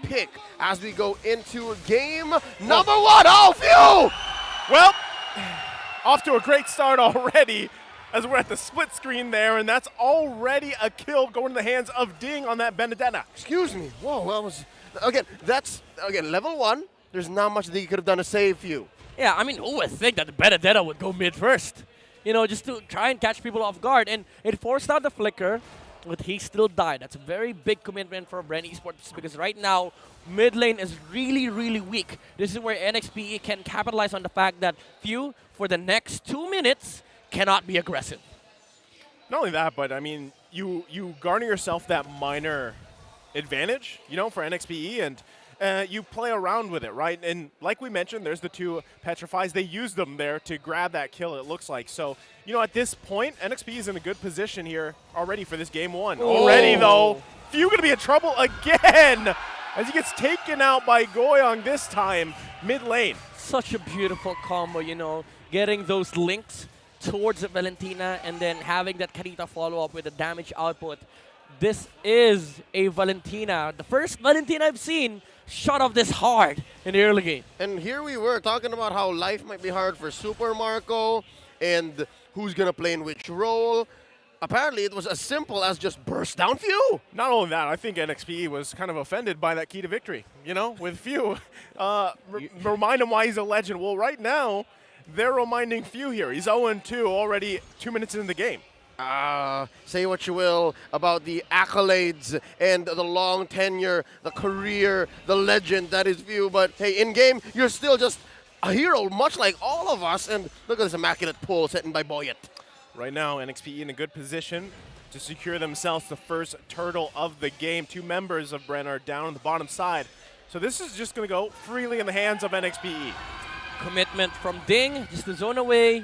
pick as we go into game number one. Oh, Pheww! Well, off to a great start already as we're at the split screen there, and that's already a kill going to the hands of Ding on that Benedeta. Excuse me. Whoa, that was... Again, that's, level one. There's not much that you could have done to save Pheww. Yeah, I mean, who would think that the Benedeta would go mid first? You know, just to try and catch people off guard. And it forced out the flicker, but he still died. That's a very big commitment for Bren Esports because right now, mid lane is really, really weak. This is where NXPE can capitalize on the fact that Pheww, for the next 2 minutes, cannot be aggressive. Not only that, but I mean, you garner yourself that minor advantage, you know, for NXPE, and you play around with it, right? And like we mentioned, there's the two Petrifies. They used them there to grab that kill, it looks like. So, you know, at this point, NXPE is in a good position here already for this game one. Oh. Already, though, Pheww going to be in trouble again as he gets taken out by Goyong this time, mid lane. Such a beautiful combo, you know, getting those links towards the Valentina and then having that Kadita follow up with the damage output. This is a Valentina. The first Valentina I've seen shot off this hard in the early game. And here we were talking about how life might be hard for Super Marco and who's going to play in which role. Apparently, it was as simple as just burst down Pheww. Not only that, I think NXPE was kind of offended by that key to victory, you know, with Pheww. Remind him why he's a legend. Well, right now, they're reminding Pheww here. He's 0-2 already 2 minutes into the game. Say what you will about the accolades and the long tenure, the career, the legend that is Pheww, but hey, in-game, you're still just a hero, much like all of us, and look at this immaculate pull set in by Boyet. Right now, NXPE in a good position to secure themselves the first turtle of the game. Two members of Bren are down on the bottom side. So this is just going to go freely in the hands of NXPE. Commitment from Ding, just to zone away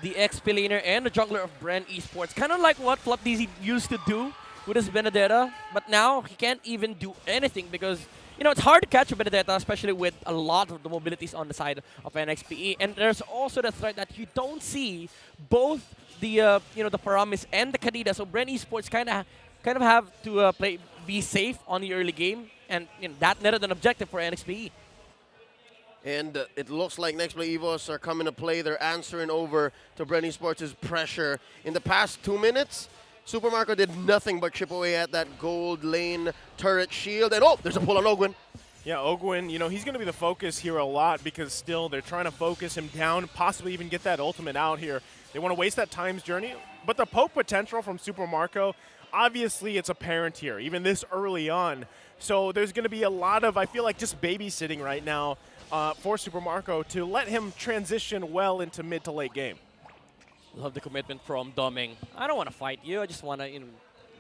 the XP laner and the jungler of Bren Esports. Kind of like what FlapTzy used to do with his Benedeta, but now he can't even do anything because, you know, it's hard to catch a Benedeta, especially with a lot of the mobilities on the side of NXPE. And there's also the threat that you don't see both the the Faramis and the Kadita. So Bren Esports kind of have to be safe on the early game, and you know, that netted an objective for NXPE. And it looks like Nexplay Evos are coming to play. They're answering over to Bren Esports' pressure. In the past 2 minutes, Super Marco did nothing but chip away at that gold lane turret shield. And oh, there's a pull on owgwen. Yeah, owgwen, you know, he's going to be the focus here a lot because still they're trying to focus him down, possibly even get that ultimate out here. They want to waste that time's journey. But the poke potential from Super Marco, obviously it's apparent here, even this early on. So there's going to be a lot of, I feel like, just babysitting right now for Super Marco to let him transition well into mid to late game. Love the commitment from Domeng. I don't want to fight you. I just want to, you know,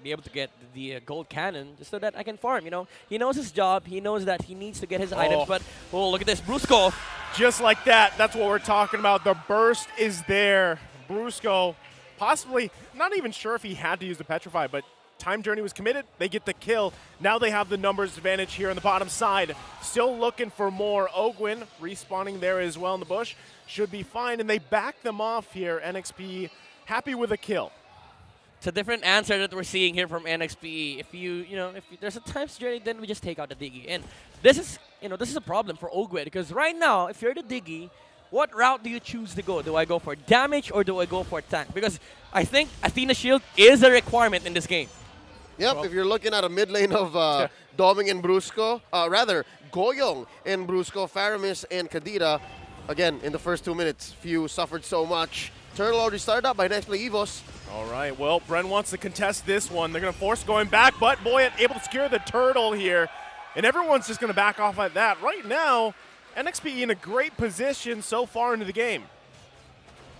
be able to get the gold cannon just so that I can farm, you know. He knows his job. He knows that he needs to get his items. But, oh, look at this. Brusko. Just like that. That's what we're talking about. The burst is there. Brusko, possibly, not even sure if he had to use the Petrify, but Time Journey was committed. They get the kill. Now they have the numbers advantage here on the bottom side. Still looking for more. owgwen respawning there as well in the bush. Should be fine, and they back them off here. NXP happy with a kill. It's a different answer that we're seeing here from NXP. If there's a Time's Journey, then we just take out the Diggie. And this is a problem for owgwen because right now, if you're the Diggie, what route do you choose to go? Do I go for damage or do I go for tank? Because I think Athena Shield is a requirement in this game. Yep, well, if you're looking at a mid lane of Domeng and Brusko, rather Goyong and Brusko, Faramis and Kadita, again, in the first 2 minutes, Pheww suffered so much. Turtle already started up by Nexplay Evos. All right, well, Bren wants to contest this one. They're going to force going back, but Boyet able to secure the turtle here. And everyone's just going to back off like that. Right now, NXP in a great position so far into the game.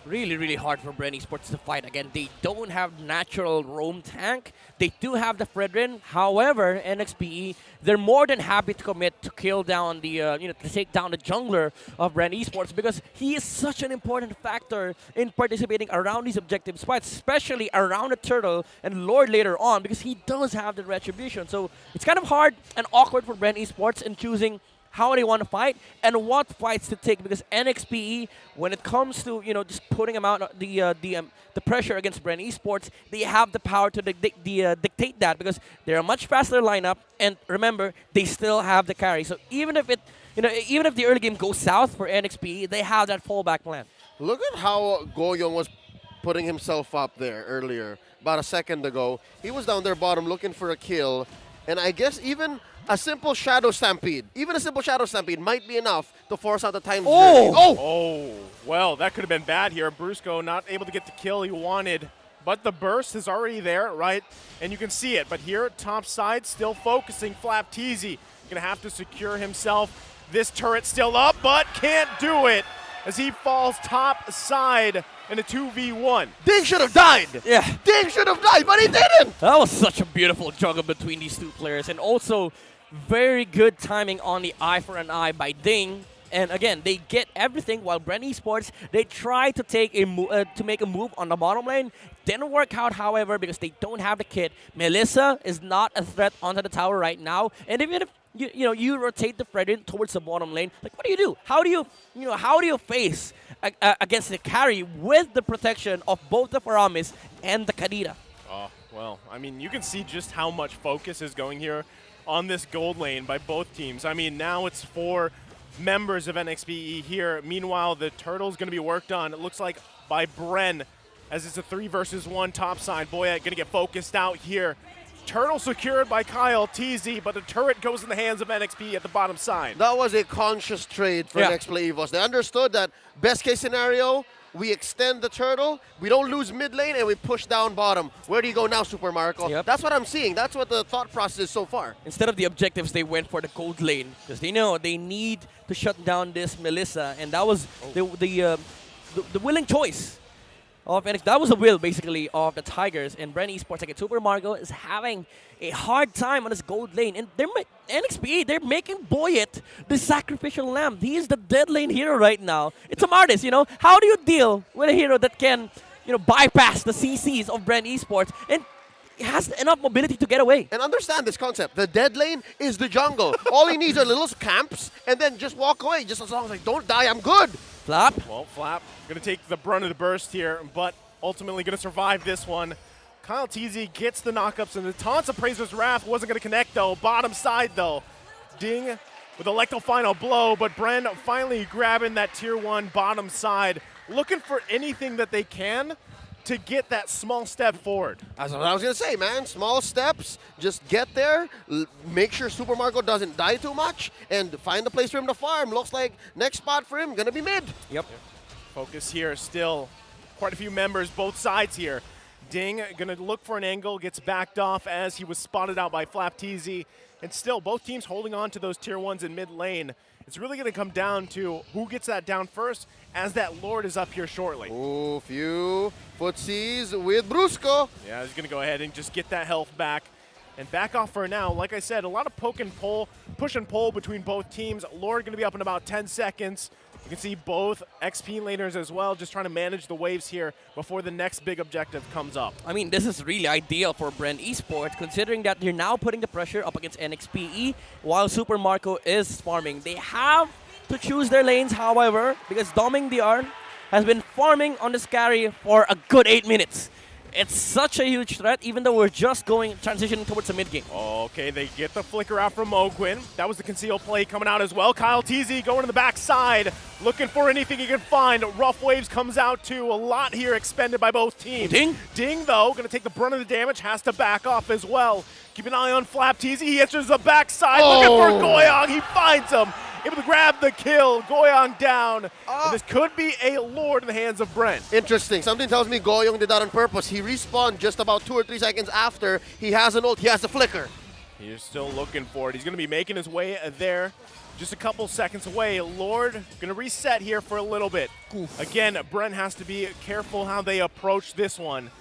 Really, really hard for Bren Esports to fight. Again, they don't have natural roam tank. They do have the Fredrin. However, NXPE, they're more than happy to commit to kill down the, to take down the jungler of Bren Esports because he is such an important factor in participating around these objective spots, especially around the turtle and Lord later on because he does have the retribution. So it's kind of hard and awkward for Bren Esports in choosing how they want to fight and what fights to take, because NXPE, when it comes to just putting them out the pressure against Bren Esports, they have the power to dictate that, because they're a much faster lineup, and remember, they still have the carry. So even if even if the early game goes south for NXPE, they have that fallback plan. Look at how Goyong was putting himself up there earlier, about a second ago. He was down there bottom looking for a kill, and I guess even a simple Shadow Stampede, might be enough to force out the time journey. Oh, well, that could have been bad here. Brusco not able to get the kill he wanted, but the burst is already there, right? And you can see it, but here, top side, still focusing. FlapTzy gonna have to secure himself. This turret still up, but can't do it as he falls top side in a 2v1. Ding should have died. Yeah. Ding should have died, but he didn't. That was such a beautiful juggle between these two players, and also very good timing on the eye for an eye by Ding. And again, they get everything, while Bren Esports, they try to take to make a move on the bottom lane. Didn't work out, however, because they don't have the kit. Melisa is not a threat onto the tower right now, and even if you rotate the Fredrin towards the bottom lane, like, what do? How do you face against the carry with the protection of both the Faramis and the Kadita? Oh, well, I mean, you can see just how much focus is going here on this gold lane by both teams. I mean, now it's 4 members of NXPE here. Meanwhile, the turtle's going to be worked on, it looks like, by Bren, as it's a 3 versus 1 top side. Boyet going to get focused out here. Turtle secured by KyleTzy, but the turret goes in the hands of NXP at the bottom side. That was a conscious trade for Nexplay Evos. They understood that best case scenario, we extend the turtle, we don't lose mid lane, and we push down bottom. Where do you go now, Super Marco? Yep. That's what I'm seeing. That's what the thought process is so far. Instead of the objectives, they went for the gold lane, because they know they need to shut down this Melisa, and that was the willing choice. That was the will, basically, of the Tigers. And Bren Esports, like Super Marco, is having a hard time on this gold lane. And NXP, they're making Boyet the sacrificial lamb. He is the dead lane hero right now. It's a Martis, How do you deal with a hero that can, bypass the CCs of Bren Esports and has enough mobility to get away? And understand this concept. The dead lane is the jungle. All he needs are little camps, and then just walk away. Just as long as I don't die, I'm good. Flap. Well, Flap going to take the brunt of the burst here, but ultimately going to survive this one. KyleTzy gets the knockups, and the taunts of Praiser's Wrath wasn't going to connect, though. Bottom side, though. Ding with Electro final blow, but Bren finally grabbing that tier 1 bottom side, looking for anything that they can to get that small step forward. That's what I was going to say, man. Small steps, just get there, make sure Super Marco doesn't die too much, and find a place for him to farm. Looks like next spot for him going to be mid. Yep. Focus here still. Quite a few members, both sides here. Ding going to look for an angle, gets backed off as he was spotted out by FlapTzy. And still, both teams holding on to those tier 1s in mid lane. It's really going to come down to who gets that down first, as that Lord is up here shortly. Ooh, Pheww footsies with Brusko. Yeah, he's going to go ahead and just get that health back and back off for now. Like I said, a lot of poke and pull, push and pull between both teams. Lord going to be up in about 10 seconds. You can see both XP laners as well, just trying to manage the waves here before the next big objective comes up. I mean, this is really ideal for Bren Esports, considering that they're now putting the pressure up against NXPE while Super Marco is farming. They have to choose their lanes, however, because DomengDR has been farming on this carry for a good 8 minutes. It's such a huge threat, even though we're just transitioning towards the mid game. Okay, they get the flicker out from owgwen. That was the conceal play coming out as well. KyleTzy going to the backside, looking for anything he can find. Rough Waves comes out too. A lot here expended by both teams. Ding, though, going to take the brunt of the damage, has to back off as well. Keep an eye on FlapTzy. He enters the backside, looking for Goyong. He finds him. Able to grab the kill. Goyong down. And this could be a Lord in the hands of Bren. Interesting. Something tells me Goyong did that on purpose. He respawned just about 2 or 3 seconds after. He has an ult. He has a flicker. He's still looking for it. He's going to be making his way there. Just a couple seconds away. Lord going to reset here for a little bit. Oof. Again, Bren has to be careful how they approach this one.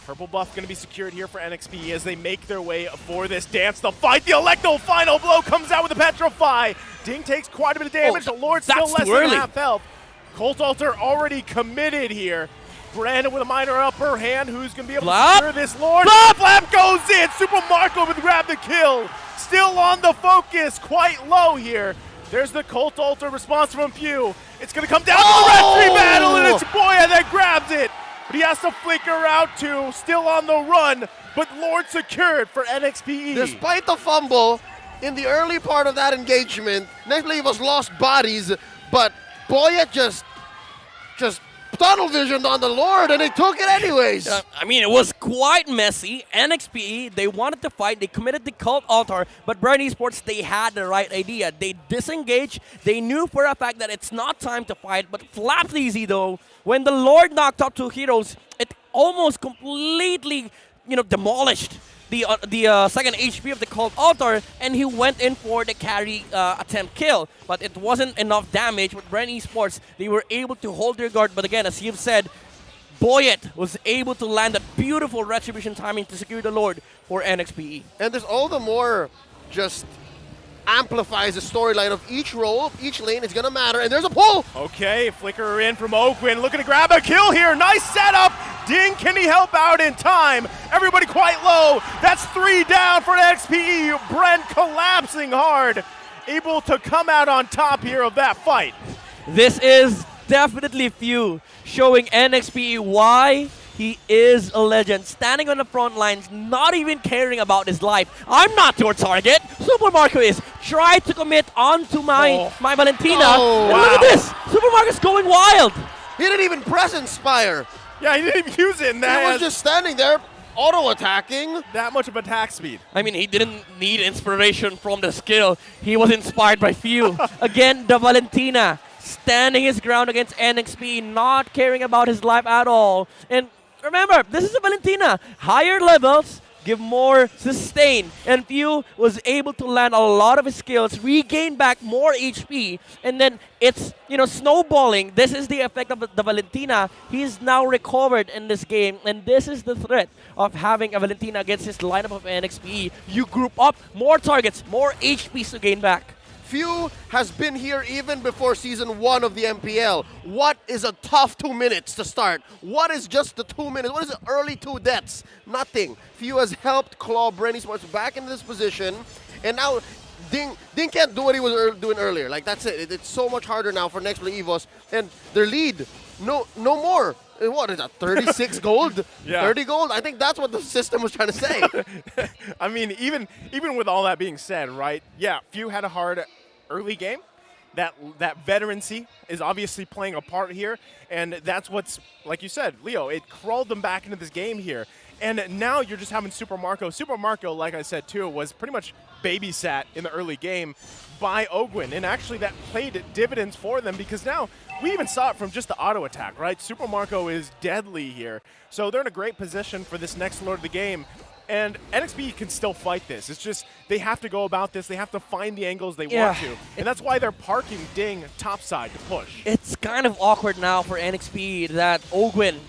Purple buff going to be secured here for NXP as they make their way for this dance. The fight, the Electro final blow comes out with the Petrify. Ding takes quite a bit of damage. The Lord still less than half health. Colt Altar already committed here. Bren with a minor upper hand. Who's going to be able to secure this Lord? Flap goes in. Super Marco would grab the kill. Still on the focus. Quite low here. There's the Cult Altar response from Pheww. It's going to come down to the Red 3 battle, and it's Boya that grabs it. But he has to flicker out too, still on the run, but Lord secured for NXPE. Despite the fumble in the early part of that engagement, Nexplay Evos lost bodies, but Boyet just tunnel visioned on the Lord, and they took it anyways. I mean, it was quite messy. NXPE, they wanted to fight. They committed the Cult Altar, but Bren Esports, they had the right idea. They disengaged. They knew for a fact that it's not time to fight, but FlapTzy, though, when the Lord knocked out 2 heroes, it almost completely, demolished the second HP of the Cult Altar, and he went in for the Karrie attempt kill. But it wasn't enough damage with Bren Esports. They were able to hold their guard, but again, as you've said, Boyet was able to land that beautiful retribution timing to secure the Lord for NXPE. And this all the more just amplifies the storyline of each role, each lane is going to matter, and there's a pull! Okay, flicker in from owgwen, looking to grab a kill here, nice setup! Ding, can he help out in time? Everybody quite low, that's 3 down for NXPE, Bren collapsing hard, able to come out on top here of that fight. This is definitely Pheww showing NXPE why he is a legend, standing on the front lines, not even caring about his life. I'm not your target. Super Marco is. Try to commit onto my Valentina. Oh, and look at this. Super Marco's going wild. He didn't even press Inspire. Yeah, he didn't even use it. He was just standing there, auto-attacking. That much of attack speed. I mean, he didn't need inspiration from the skill. He was inspired by Pheww. Again, the Valentina standing his ground against NXP, not caring about his life at all. And remember, this is a Valentina. Higher levels give more sustain. And Pheww was able to land a lot of his skills, regain back more HP, and then it's, snowballing. This is the effect of the Valentina. He's now recovered in this game, and this is the threat of having a Valentina against this lineup of NXPE. You group up more targets, more HPs to gain back. Pheww has been here even before Season 1 of the MPL. What is a tough 2 minutes to start? What is just the 2 minutes? What is the early 2 deaths? Nothing. Pheww has helped claw Bren Esports back into this position, and now Ding can't do what he was doing earlier. Like, that's it. It's so much harder now for Nexplay Evos, and their lead, no more. What is that, 36 gold? Yeah. 30 gold? I think that's what the system was trying to say. I mean, even with all that being said, right? Yeah, Pheww had a hard early game. That veterancy is obviously playing a part here, and that's what's, like you said, Leo, it crawled them back into this game here. And now you're just having Super Marco. Super Marco, like I said too, was pretty much babysat in the early game by owgwen, and actually that played dividends for them, because now we even saw it from just the auto attack, right? Super Marco is deadly here. So they're in a great position for this next Lord of the game. And NXP can still fight this. It's just they have to go about this. They have to find the angles they want to. And that's why they're parking Ding topside to push. It's kind of awkward now for NXP that owgwen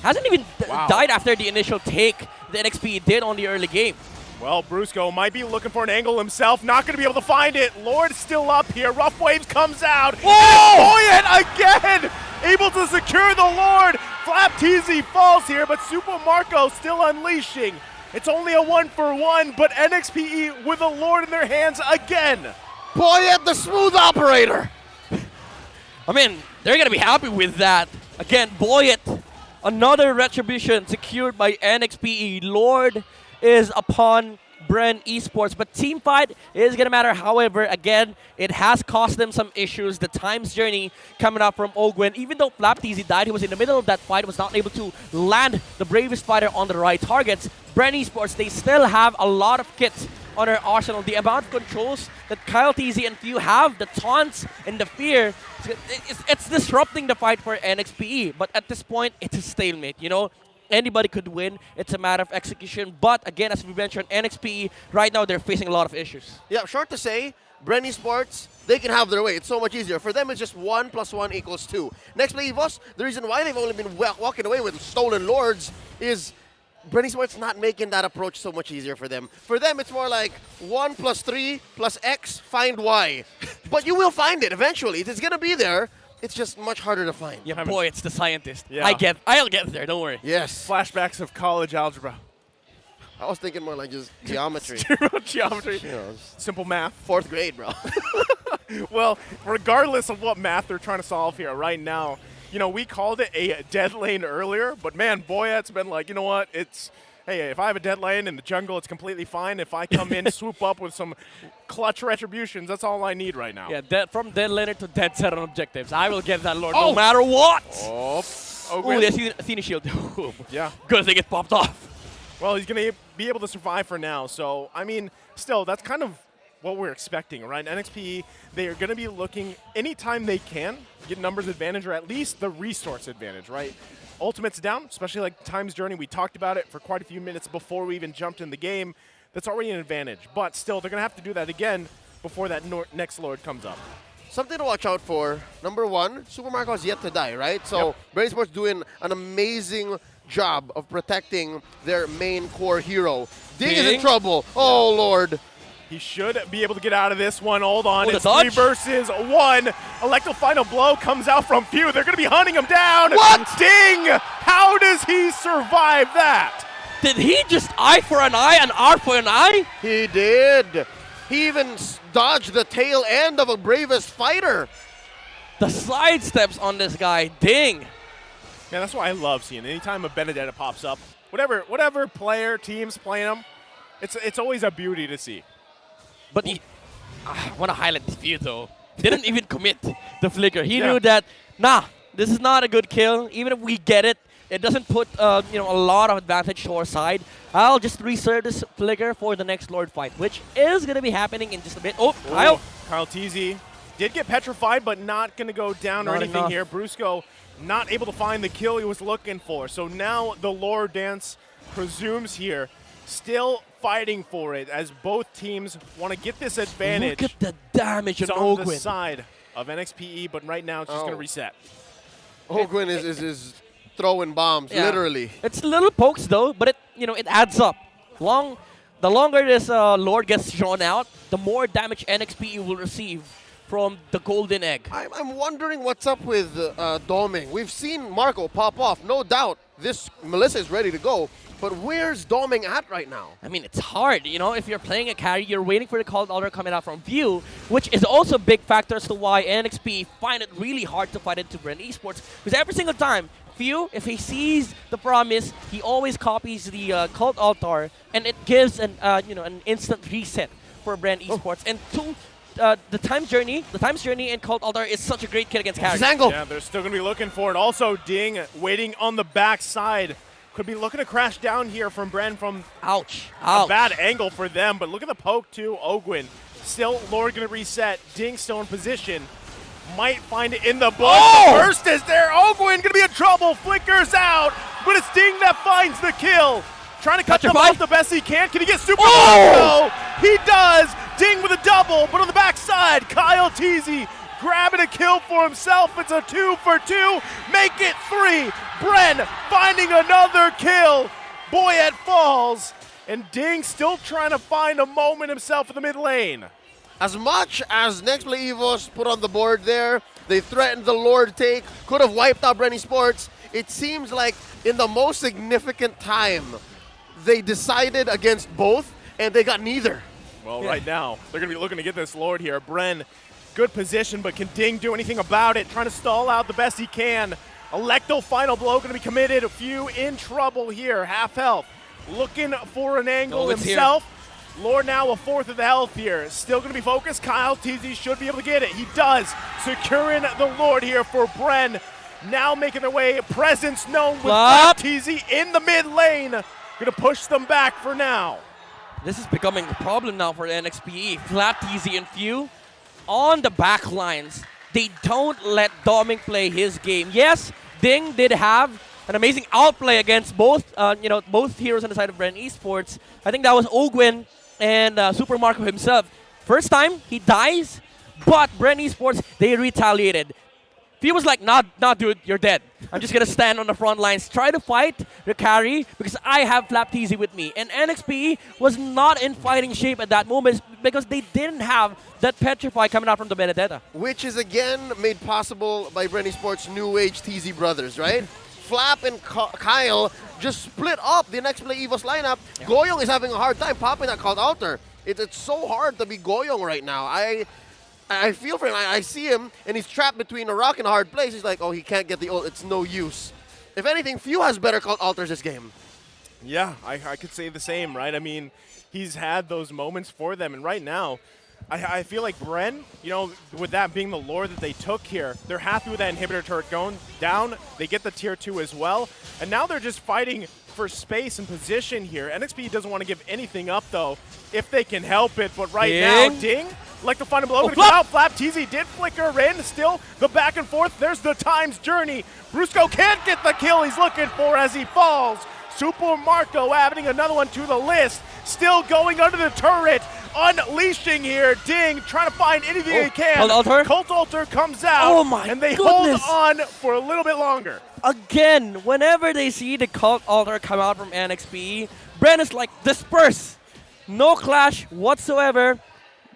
hasn't even died after the initial take that NXP did on the early game. Well, Brusko might be looking for an angle himself. Not going to be able to find it. Lord's still up here. Rough Waves comes out. Boyet again! Able to secure the Lord. FlapTzy falls here, but Super Marco still unleashing. It's only a 1-for-1, but NXPE with a Lord in their hands again. Boyet, the smooth operator. I mean, they're going to be happy with that. Again, Boyet, another retribution secured by NXPE. Lord is upon Bren Esports, but team fight is going to matter. However, again, it has cost them some issues. The time's journey coming up from owgwen. Even though FlapTzy died, he was in the middle of that fight, was not able to land the bravest fighter on the right targets. Bren Esports, they still have a lot of kits on their arsenal. The amount of controls that KyleTzy and Pheww have, the taunts and the fear, it's disrupting the fight for NXPE. But at this point, it's a stalemate, Anybody could win. It's a matter of execution. But again, as we mentioned, NXPE, right now, they're facing a lot of issues. Yeah, short to say, Bren Esports, they can have their way. It's so much easier. For them, it's just 1 + 1 = 2. Nexplay Evos, the reason why they've only been walking away with stolen Lords is Bren Esports not making that approach so much easier for them. For them, it's more like 1 + 3 + X, find Y. But you will find it eventually. It's going to be there. It's just much harder to find. Yeah, boy, it's the scientist. Yeah. I'll get there, don't worry. Yes. Flashbacks of college algebra. I was thinking more like just geometry. Geometry. You know, Simple math. 4th grade, bro. Well, regardless of what math they're trying to solve here right now, you know, we called it a dead lane earlier, but man, Boyet's been like, you know what, it's, hey, if I have a dead lane in the jungle, it's completely fine. If I come in, swoop up with some clutch retributions, that's all I need right now. Yeah, from dead laner to dead set on objectives. I will get that Lord no matter what. Oh, Ooh, there's Athena shield. Yeah. Good thing it popped off. Well, he's going to be able to survive for now. So, I mean, still, that's kind of what we're expecting, right? NXP, they are going to be looking anytime they can get numbers advantage or at least the resource advantage, right? Ultimate's down, especially like Time's Journey. We talked about it for quite a few minutes before we even jumped in the game. That's already an advantage. But still, they're going to have to do that again before that next Lord comes up. Something to watch out for. Number 1, Super Marco has yet to die, right? So Bren Esports doing an amazing job of protecting their main core hero. Ding is in trouble. Oh, Lord. He should be able to get out of this one. Hold on. Oh, It's 3 versus 1. Electro final blow comes out from Pheww. They're going to be hunting him down. What? Ding! How does he survive that? Did he just eye for an eye and R for an eye? He did. He even dodged the tail end of a bravest fighter. The side steps on this guy. Ding. Man, that's why I love seeing it. Anytime a Benedeta pops up, whatever player, team's playing him, it's always a beauty to see. But I want to highlight this view though. Didn't even commit the flicker. He knew that, nah, this is not a good kill. Even if we get it, it doesn't put a lot of advantage to our side. I'll just reserve this flicker for the next Lord fight, which is going to be happening in just a bit. Oh, KyleTzy did get petrified, but not going to go down or anything here. Brusko not able to find the kill he was looking for. So now the Lord dance presumes here. Still fighting for it as both teams want to get this advantage. Look at the damage It's on on the owgwen. side of NXPE, but right now it's just going to reset. owgwen is throwing bombs, literally. It's little pokes though, but it adds up. The longer this Lord gets drawn out, the more damage NXPE will receive from the golden egg. I'm wondering what's up with Domeng. We've seen Marco pop off, no doubt. This Melisa is ready to go. But where's Domeng at right now? I mean, it's hard. If you're playing a carry, you're waiting for the call order coming out from Pheww, which is also a big factor as to why NXP find it really hard to fight into Bren Esports. Because every single time, Pheww, if he sees the Faramis, he always copies the cult altar, and it gives an instant reset for Bren Esports. And the Time's Journey and Cult Altar is such a great kit against Karrie. Zangle. Yeah, they're still going to be looking for it. Also, Ding waiting on the back side. Could be looking to crash down here from Bren from Ouch. a bad angle for them. But look at the poke to owgwen. Still, Lord going to reset. Ding still in position. Might find it in the bush. The burst is there. owgwen going to be in trouble. Flickers out. But it's Ding that finds the kill. Trying to cut them off the best he can. Can he get super Marco? He does. Ding with a double, but on the backside, KyleTzy grabbing a kill for himself. It's a 2 for 2. Make it 3. Bren finding another kill. Boyet falls, and Ding still trying to find a moment himself in the mid lane. As much as Nexplay Evos put on the board there, they threatened the Lord take, could have wiped out Bren Esports. It seems like in the most significant time, they decided against both, and they got neither. Well, right now, they're going to be looking to get this Lord here. Bren, good position, but can Ding do anything about it? Trying to stall out the best he can. Electo final blow going to be committed. Pheww in trouble here. Half health. Looking for an angle himself. Lord now a fourth of the health here. Still going to be focused. KyleTzy should be able to get it. He does. Securing the Lord here for Bren. Now making their way. Presence known with FlapTzy in the mid lane. Going to push them back for now. This is becoming a problem now for NXPE. FlapTzy and Pheww on the back lines. They don't let Domeng play his game. Yes, Ding did have an amazing outplay against both heroes on the side of Bren Esports. I think that was owgwen and Super Marco himself. First time he dies, but Bren Esports, they retaliated. Pheww was like, nah, dude, you're dead. I'm just going to stand on the front lines, try to fight the Karrie because I have FlapTzy with me. And NXPE was not in fighting shape at that moment because they didn't have that Petrify coming out from the Benedeta. Which is again made possible by Bren Esports' new age TZ brothers, right? Flap and Kyle just split up the Nexplay Evos lineup. Yeah. Goyong is having a hard time popping that called altar. It's so hard to be Goyong right now. I feel for him. I see him, and he's trapped between a rock and a hard place. He's like, oh, he can't get the ult. It's no use. If anything, Pheww has better called altars this game. Yeah, I could say the same, right? I mean, he's had those moments for them, and right now, I feel like Bren, you know, with that being the lore that they took here, they're happy with that inhibitor turret going down. They get the tier 2 as well, and now they're just fighting for space and position here. NXP doesn't want to give anything up, though, if they can help it. But right now, Ding, like the final blow, gonna come out. FlapTzy did flicker in. Still, the back and forth. There's the time's journey. Brusko can't get the kill he's looking for as he falls. Super Marco adding another one to the list. Still going under the turret. Unleashing here. Ding trying to find anything he can. Cult Altar comes out. And they hold on for a little bit longer. Again, whenever they see the Cult Altar come out from NXP, Bren is like, disperse. No clash whatsoever.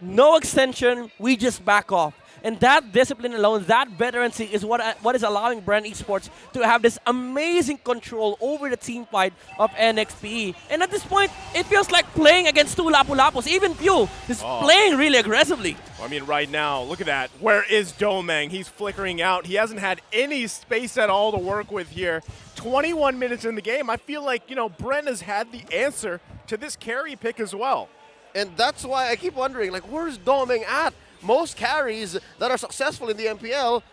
No extension. We just back off. And that discipline alone, that veterancy is what is allowing Bren Esports to have this amazing control over the team fight of NXP. And at this point, it feels like playing against two Lapu-Lapus. Even Pheww is playing really aggressively. I mean, right now, look at that. Where is Domeng? He's flickering out. He hasn't had any space at all to work with here. 21 minutes in the game. I feel like, you know, Bren has had the answer to this carry pick as well. And that's why I keep wondering, like, where's Domeng at? Most carries that are successful in the MPL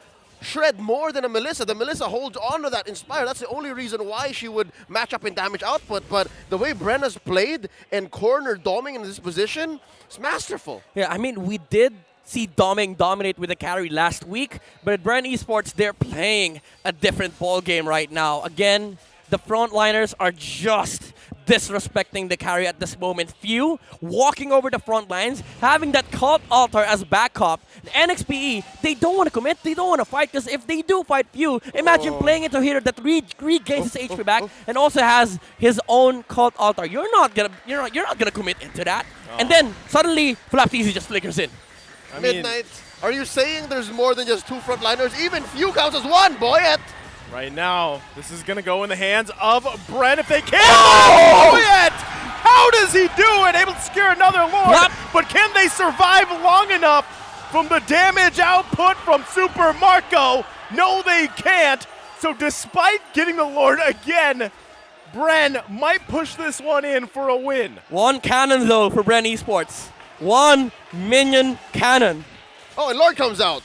shred more than a Melisa. The Melisa holds on to that Inspire. That's the only reason why she would match up in damage output. But the way Bren has played and cornered Domeng in this position, it's masterful. Yeah, I mean, we did see Domeng dominate with the carry last week, but at Bren Esports, they're playing a different ball game right now. Again, the frontliners are just disrespecting the carry at this moment. Pheww walking over the front lines, having that Cult Altar as backup. NXPE, they don't want to commit, they don't want to fight, because if they do fight Pheww, imagine playing into a hero that regains his HP back and also has his own Cult Altar. You're not gonna commit into that. And then suddenly FlapTzy just flickers in. Midnight, are you saying there's more than just two frontliners? Even Pheww counts as one, Boyet! Right now, this is going to go in the hands of Bren if they can. Oh! Boyet! How does he do it? Able to scare another Lord, but can they survive long enough from the damage output from Super Marco? No, they can't. So despite getting the Lord again, Bren might push this one in for a win. One cannon, though, for Bren Esports. One minion cannon. Oh, and Lord comes out.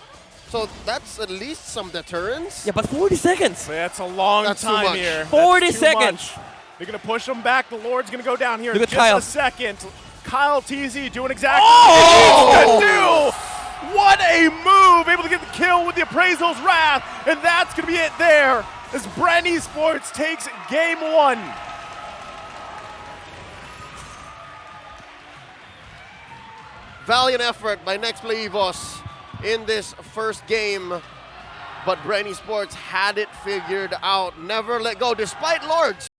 So that's at least some deterrence. Yeah, but 40 seconds. That's a long time here. 40 seconds. They're going to push him back. The Lord's going to go down here in just Kyle. a second. KyleTzy doing exactly what he needs to do. What a move. Able to get the kill with the Appraisal's Wrath. And that's going to be it there as Bren Esports takes game 1. Valiant effort by Nexplay Evos in this first game, but Bren Esports had it figured out. Never let go, despite Lords.